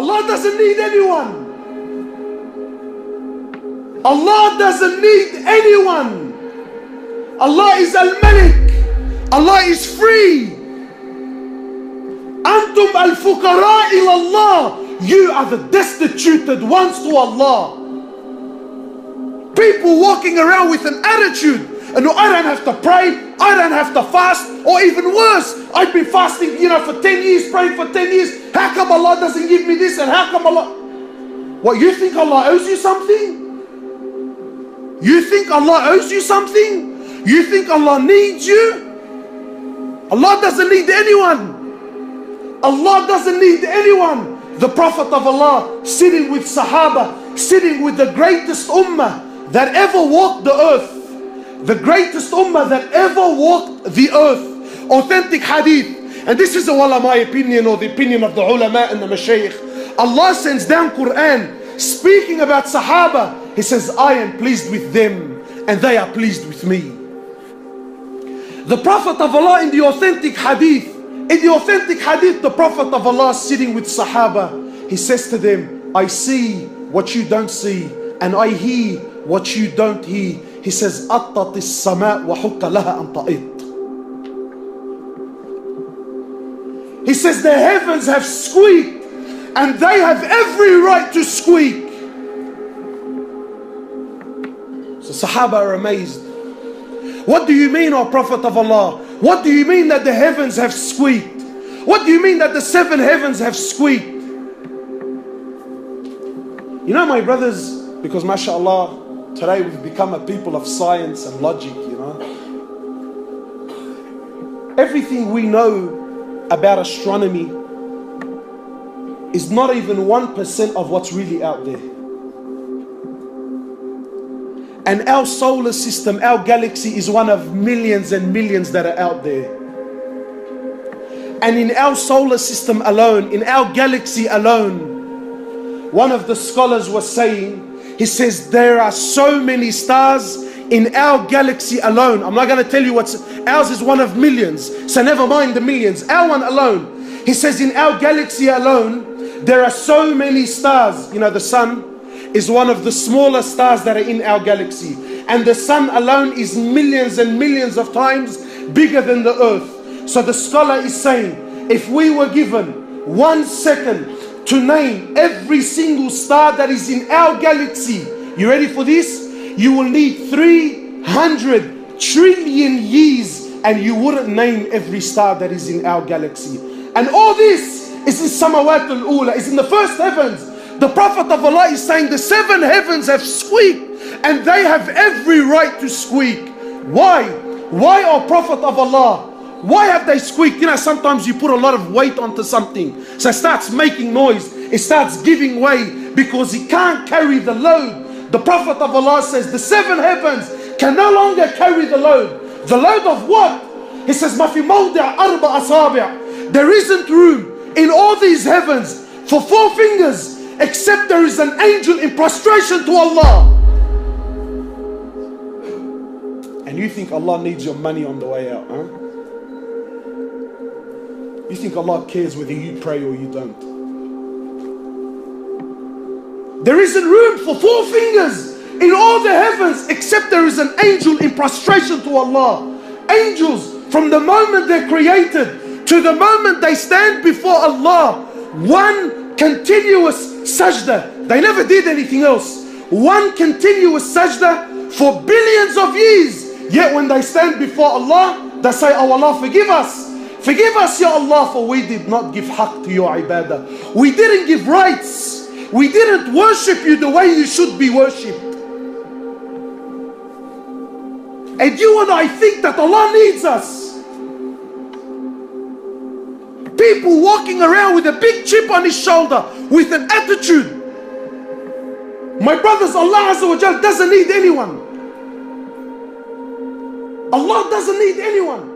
Allah doesn't need anyone. Allah doesn't need anyone. Allah is Al-Malik. Allah is free. Antum al-fuqara ilallah. You are the destituted ones to Allah. People walking around with an attitude, and I don't have to pray, I don't have to fast, or even worse, I've been fasting, for 10 years, praying for 10 years. How come Allah doesn't give me this? And how come Allah... What, you think Allah owes you something? You think Allah owes you something? You think Allah needs you? Allah doesn't need anyone. Allah doesn't need anyone. The Prophet of Allah sitting with Sahaba, sitting with the greatest ummah that ever walked the earth. The greatest ummah that ever walked the earth. Authentic hadith. And this is my opinion, or the opinion of the ulama and the mashayikh. Allah sends down Quran speaking about Sahaba. He says, I am pleased with them and they are pleased with me. The Prophet of Allah in the authentic hadith, the Prophet of Allah sitting with Sahaba, he says to them, I see what you don't see, and I hear what you don't hear. He says, أَطَّتِ السَّمَاء وَحُكَّ لَهَا أَن تَئِطْ. He says, the heavens have squeaked, and they have every right to squeak. So Sahaba are amazed. What do you mean, O Prophet of Allah? What do you mean that the heavens have squeaked? What do you mean that the 7 heavens have squeaked? My brothers, because mashallah, today we've become a people of science and logic, Everything we know about astronomy is not even 1% of what's really out there. And our solar system, our galaxy, is one of millions and millions that are out there. And in our solar system alone, in our galaxy alone, one of the scholars was saying, he says, there are so many stars in our galaxy alone. I'm not going to tell you what's... Ours is one of millions, so never mind the millions. Our one alone. He says, in our galaxy alone, there are so many stars. The sun is one of the smaller stars that are in our galaxy. And the sun alone is millions and millions of times bigger than the earth. So the scholar is saying, if we were given 1 second to name every single star that is in our galaxy, you ready for this? You will need 300 trillion years and you wouldn't name every star that is in our galaxy. And all this is in Samawat al-Ula, is in the first heavens. The Prophet of Allah is saying the 7 heavens have squeaked and they have every right to squeak. Why? Why, O Prophet of Allah? Why have they squeaked? Sometimes you put a lot of weight onto something, so it starts making noise, it starts giving way because it can't carry the load. The Prophet of Allah says the 7 heavens can no longer carry the load. The load of what? He says, مَا فِي مَوْضِعَ أَرْبَعَ أَصَابِعَ. There isn't room in all these heavens for 4 fingers, except there is an angel in prostration to Allah. And you think Allah needs your money on the way out, huh? You think Allah cares whether you pray or you don't? There isn't room for 4 fingers in all the heavens except there is an angel in prostration to Allah. Angels, from the moment they're created to the moment they stand before Allah, one continuous sajda. They never did anything else. One continuous sajda for billions of years. Yet when they stand before Allah, they say, oh Allah, forgive us. Forgive us, Ya Allah, for we did not give haqq to your ibadah. We didn't give rights. We didn't worship you the way you should be worshipped. And you and I think that Allah needs us. People walking around with a big chip on his shoulder with an attitude. My brothers, Allah Azza wa Jal doesn't need anyone. Allah doesn't need anyone.